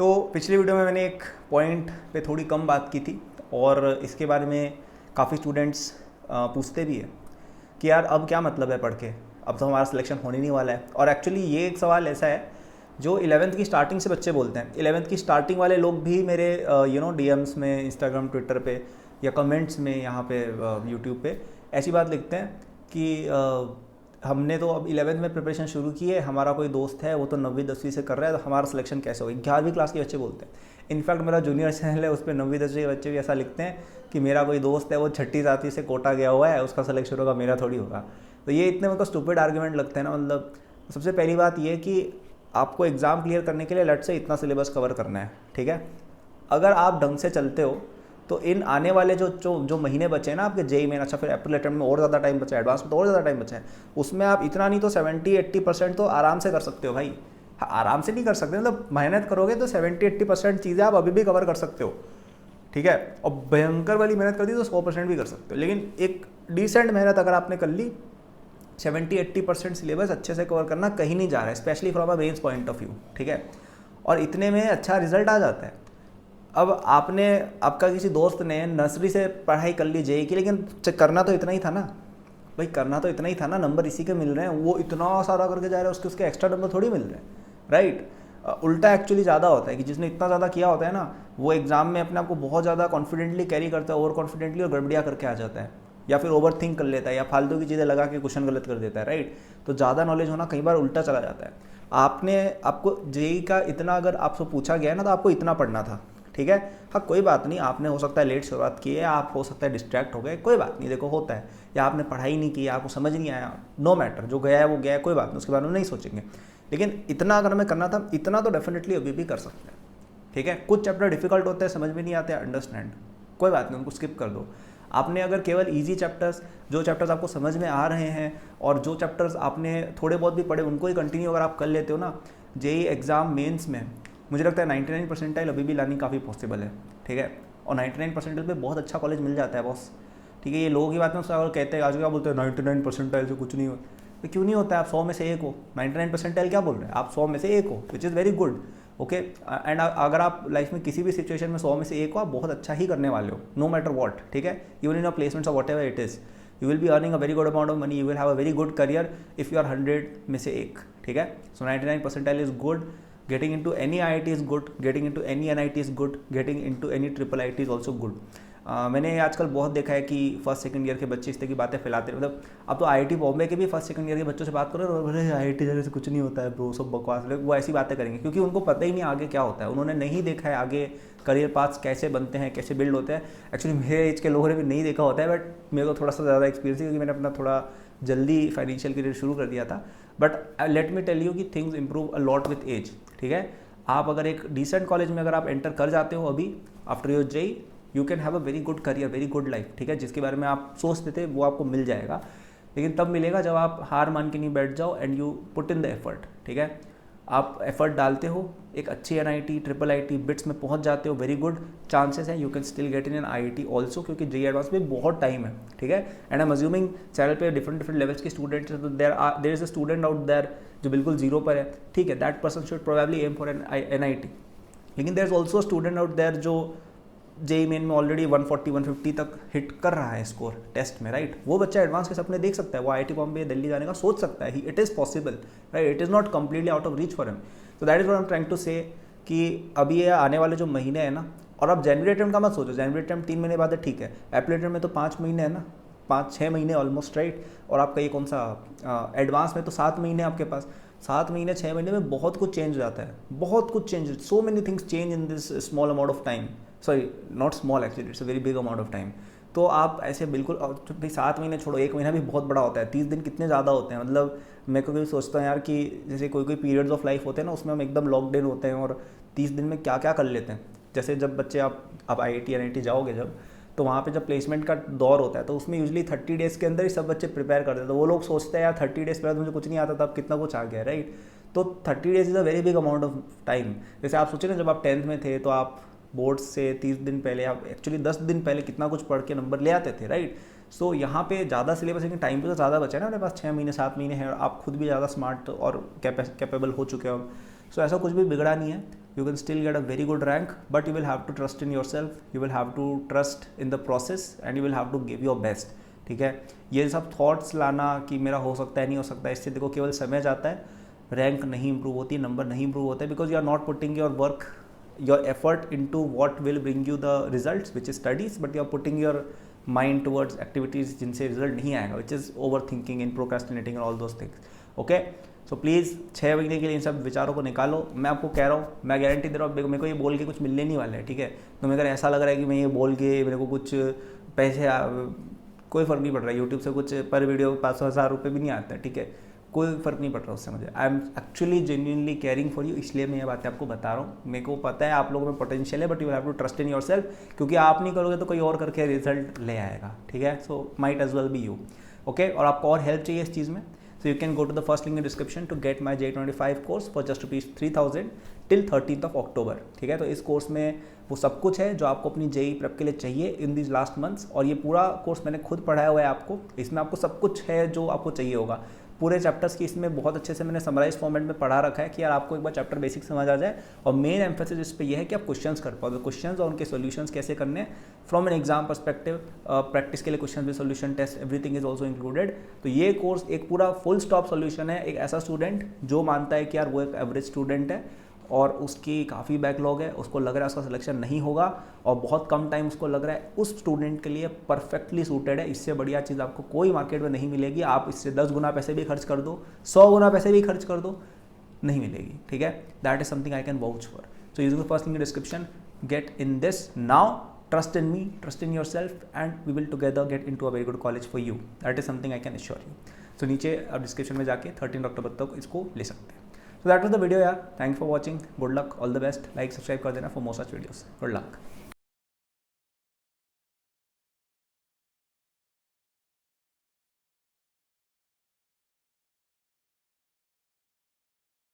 तो पिछली वीडियो में मैंने एक पॉइंट पे थोड़ी कम बात की थी और इसके बारे में काफ़ी स्टूडेंट्स पूछते भी हैं कि यार अब क्या मतलब है पढ़ के, अब तो हमारा सिलेक्शन होने नहीं वाला है। और एक्चुअली ये एक सवाल ऐसा है जो 11th की स्टार्टिंग से बच्चे बोलते हैं। 11th की स्टार्टिंग वाले लोग भी मेरे डीएम्स में, इंस्टाग्राम, ट्विटर पे या कमेंट्स में यहाँ पे यूट्यूब पे ऐसी बात लिखते हैं कि हमने तो अब 11th में प्रिपरेशन शुरू की है, हमारा कोई दोस्त है वो तो 9वीं 10वीं से कर रहा है, तो हमारा सिलेक्शन कैसे होगा। 11वीं क्लास के बच्चे बोलते हैं। इनफैक्ट मेरा जूनियर चैनल है, उस पर 9वीं 10वीं के बच्चे भी ऐसा लिखते हैं कि मेरा कोई दोस्त है वो 6ठी 7वीं से कोटा गया हुआ है, उसका सिलेक्शन होगा, मेरा थोड़ी होगा। तो ये इतने मेरे को स्टूपिड आर्ग्यूमेंट लगते हैं ना। मतलब सबसे पहली बात ये कि आपको एग्ज़ाम क्लियर करने के लिए लट से इतना सिलेबस कवर करना है, ठीक है। अगर आप ढंग से चलते हो तो इन आने वाले जो महीने बचे हैं ना आपके जेई में, अच्छा फिर अप्रैल अटेम्प्ट में और ज़्यादा टाइम बचा है, एडवांस में तो और ज़्यादा टाइम बचा है, उसमें आप इतना नहीं तो 70-80% तो आराम से कर सकते हो भाई। हाँ, आराम से नहीं कर सकते, मतलब मेहनत करोगे तो 70-80% चीज़ें आप अभी भी कवर कर सकते हो, ठीक है। और भयंकर वाली मेहनत कर दी तो 100% भी कर सकते हो। लेकिन एक डिसेंट मेहनत अगर आपने कर ली, 70-80% सिलेबस अच्छे से कवर करना कहीं नहीं जा रहा है, specially from a mains point of view, ठीक है। और इतने में अच्छा रिजल्ट आ जाता है। अब आपका किसी दोस्त ने नर्सरी से पढ़ाई कर ली जेई की, लेकिन करना तो इतना ही था ना भाई, करना तो इतना ही था ना। नंबर इसी के मिल रहे हैं, वो इतना सारा करके जा रहा है, उसके एक्स्ट्रा नंबर थोड़ी मिल रहे हैं, राइट। उल्टा एक्चुअली ज़्यादा होता है कि जिसने इतना ज़्यादा किया होता है ना, वो एग्जाम में अपने आप को बहुत ज़्यादा कॉन्फिडेंटली कैरी करता है, ओवर कॉन्फिडेंटली, और गड़बड़ियाँ करके आ जाता है, या फिर ओवर थिंक कर लेता है, या फालतू की चीज़ें लगा के क्वेश्चन गलत कर देता है, राइट। तो ज़्यादा नॉलेज होना कई बार उल्टा चला जाता है। आपको जेई का इतना अगर आपसे पूछा गया है ना, तो आपको इतना पढ़ना था, ठीक है। हाँ, कोई बात नहीं, आपने हो सकता है लेट शुरुआत की है, आप हो सकता है डिस्ट्रैक्ट हो गए, कोई बात नहीं, देखो होता है। या आपने पढ़ाई नहीं की, आपको समझ नहीं आया, नो मैटर, जो गया है वो गया है, कोई बात नहीं, उसके बारे में नहीं सोचेंगे। लेकिन इतना अगर हमें करना था, इतना तो डेफिनेटली अभी भी कर सकते हैं, ठीक है। कुछ चैप्टर डिफिकल्ट होते हैं, समझ में नहीं आते, अंडरस्टैंड, कोई बात नहीं, उनको स्किप कर दो। आपने अगर केवल ईजी चैप्टर्स, जो चैप्टर्स आपको समझ में आ रहे हैं और जो चैप्टर्स आपने थोड़े बहुत भी पढ़े, उनको ही कंटिन्यू अगर आप कर लेते हो ना, जेई एग्ज़ाम मेंस में मुझे लगता है 99 परसेंटाइल अभी भी लानी काफ़ी पॉसिबल है, ठीक है। और 99 परसेंटाइल पे बहुत अच्छा कॉलेज मिल जाता है बॉस, ठीक है। ये लोगों की बात में अगर कहते हैं, आज क्या बोलते हैं, 99 परसेंटाइल से कुछ नहीं हो, तो क्यों नहीं होता है। आप 100 में से एक हो, 99 परसेंटाइल क्या बोल रहे हैं, आप 100 में से एक हो, which is very good, okay. And अगर आप लाइफ में किसी भी सिचुएशन में 100 में से एक हो, आप बहुत अच्छा ही करने वाले हो, नो मैटर वॉट, ठीक है। इवन इन प्लेसमेंट्स और whatever it is, you will be earning a very good amount of money, you will have a very good career if you are 100 में से एक, ठीक है। So 99 percentile is good, getting into any IIT is good, getting into any NIT is good, getting into any triple IIT is also good. मैंने आजकल बहुत देखा है कि फर्स्ट सेकंड ईयर के बच्चे इस तरह की बातें फैलाते हैं। मतलब अब तो IIT बॉम्बे के भी फर्स्ट सेकंड ईयर के बच्चों से बात करो, अरे IIT जैसे से कुछ नहीं होता है ब्रो, सब बकवास, वो ऐसी बातें करेंगे क्योंकि उनको पता ही नहीं आगे क्या होता है, उन्होंने नहीं देखा है आगे करियर पाथ्स कैसे बनते हैं, कैसे बिल्ड होते हैं। एक्चुअली मेरे एज के लोगों ने भी नहीं देखा होता है, बट मेरे को थोड़ा सा ज़्यादा एक्सपीरियंस है क्योंकि मैंने अपना थोड़ा जल्दी फाइनेंशियल करियर शुरू कर दिया था। But let me tell you कि things improve a lot with age, ठीक है। आप अगर एक डिसेंट कॉलेज में अगर आप एंटर कर जाते हो अभी after your JEE, you can have a very good career, very good life, ठीक है। जिसके बारे में आप सोचते थे वो आपको मिल जाएगा, लेकिन तब मिलेगा जब आप हार मान के नहीं बैठ जाओ and you put in the effort, ठीक है। आप एफर्ट डालते हो, एक अच्छी NIT, ट्रिपल IIT, बिट्स में पहुंच जाते हो, वेरी गुड चांसेस है you can still get in IIT also, क्योंकि जेई एडवांस में बहुत टाइम है, ठीक है। And I am assuming channel पे डिफरेंट लेवल्स के स्टूडेंट्स हैं, तो there is a student out there जो बिल्कुल जीरो पर है, ठीक है। That person should probably aim for NIT। लेकिन there is also student out there जो जेई मेन में ऑलरेडी 140-150 तक हिट कर रहा है स्कोर टेस्ट में, राइट। वो बच्चा एडवांस के सपने देख सकता है, वो IIT बॉम्बे दिल्ली जाने का सोच सकता है, it is possible, right. It is not completely out of reach for him. तो that is what I am trying to say कि अभी ये आने वाले जो महीने हैं ना, और अब जनवरी अटेम्प्ट का मत सोचो, जनवरी अटेम्प्ट 3 महीने बाद है, ठीक है। अप्रैल अटेम्प्ट में तो 5 महीने है ना, 5-6 महीने ऑलमोस्ट, राइट। और आपका ये कौन सा एडवांस में तो 7 महीने आपके पास, 7 महीने 6 महीने में बहुत कुछ चेंज हो जाता है, बहुत कुछ change, so many things change in this small amount of time, sorry not small actually, it's a very big amount of time. तो आप ऐसे बिल्कुल भाई 7 महीने छोड़ो, 1 महीना भी बहुत बड़ा होता है, 30 दिन कितने ज़्यादा होते हैं। मतलब मैं कभी सोचता हूँ यार कि जैसे कोई पीरियड्स ऑफ लाइफ होते हैं ना, उसमें हम एकदम लॉकड इन होते हैं और 30 दिन में क्या क्या कर लेते हैं। जैसे जब बच्चे आप IIT NIT जाओगे जब, तो वहाँ पे जब प्लेसमेंट का दौर होता है तो उसमें यूजली 30 डेज़ के अंदर ही सब बच्चे प्रिपेयर करते हैं। तो वो लोग सोचते हैं यार 30 डेज़ पहले मुझे कुछ नहीं आता था, अब कितना कुछ आ गया, राइट। तो 30 days is a very big amount of time. जैसे आप सोचिए ना, जब आप 10th में थे तो आप बोर्ड्स से 30 दिन पहले, आप एक्चुअली 10 दिन पहले कितना कुछ पढ़ के नंबर ले आते थे, राइट। सो यहाँ पे ज़्यादा सिलेबस, लेकिन टाइम पे तो ज़्यादा बचा है ना अपने पास, 6 महीने 7 महीने हैं, और आप खुद भी ज़्यादा स्मार्ट और कैपेबल हो चुके हो। सो ऐसा कुछ भी बिगड़ा नहीं है। you can still get a very good rank, but you will have to trust in yourself, you will have to trust in the process and you will have to give your best. ठीक है, ये सब thoughts लाना कि मेरा हो सकता है नहीं हो सकता है, इससे देखो केवल समय जाता है, रैंक नहीं इंप्रूव होती, नंबर नहीं इंप्रूव होता है, because you are not putting your work, your effort into what will bring you the results which is studies, but you are putting your mind towards activities जिनसे result नहीं आएगा, which is over thinking in procrastinating and all those things. Okay, so please 6 महीने के लिए इन सब विचारों को निकालो. मैं आपको कह रहा हूँ, मैं गारंटी दे रहा हूँ, मेरे को ये बोल के कुछ मिलने नहीं वाला है. ठीक है, तो मेरे को ऐसा लग रहा है कि मैं ये बोल के मेरे को कुछ पैसे, कोई फ़र्क नहीं पड़ रहा है. यूट्यूब से कुछ पर वीडियो 500,000 रुपये भी नहीं आता है. ठीक है, कोई फ़र्क नहीं पड़ रहा उससे मुझे. I am actually genuinely caring for you, इसलिए मैं ये बातें आपको बता रहा हूँ. मेरे को पता है आप लोगों में पोटेंशियल है, but you have to trust in your self, क्योंकि आप नहीं करोगे तो कोई और करके रिजल्ट ले आएगा. ठीक है, so might as well be you. Okay, और आपको और हेल्प चाहिए इस चीज़ में, so you can go to the first link in the description to get my J25 course for just ₹3,000 till 13th of October. ठीक है, तो इस कोर्स में वो सब कुछ है जो आपको अपनी जेई प्रेप के लिए चाहिए इन दिस लास्ट मंथ्स, और ये पूरा कोर्स मैंने खुद पढ़ाया हुआ है आपको. इसमें आपको सब कुछ है जो आपको चाहिए होगा. पूरे चैप्टर्स की इसमें बहुत अच्छे से मैंने समराइज फॉर्मेट में पढ़ा रखा है कि यार आपको एक बार चैप्टर बेसिक समझ आ जाए, और मेन एम्फेसिस इस पे ये है कि आप क्वेश्चंस कर पाओ. क्वेश्चंस और उनके सॉल्यूशंस कैसे करने from an exam perspective, practice के लिए क्वेश्चन भी, solution test, everything is also included. तो ये कोर्स एक पूरा फुल स्टॉप सॉल्यूशन है एक ऐसा स्टूडेंट जो मानता है कि यार वो एक एवरेज स्टूडेंट है और उसकी काफ़ी बैकलॉग है, उसको लग रहा है उसका सिलेक्शन नहीं होगा और बहुत कम टाइम उसको लग रहा है, उस स्टूडेंट के लिए परफेक्टली सूटेड है. इससे बढ़िया चीज़ आपको कोई मार्केट में नहीं मिलेगी. आप इससे 10 गुना पैसे भी खर्च कर दो, 100 गुना पैसे भी खर्च कर दो, नहीं मिलेगी. ठीक है, that is something I can vouch for. So using the first link in description, get in this now, trust in me, trust in yourself, and we will together get into a very good college for you. That is something I can assure you. So नीचे आप description में जाके 13 अक्टूबर तक इसको ले सकते हैं. So that was the video यार. Thanks for watching. Good luck. All the best. Like, subscribe कर देना for more such videos. Good luck.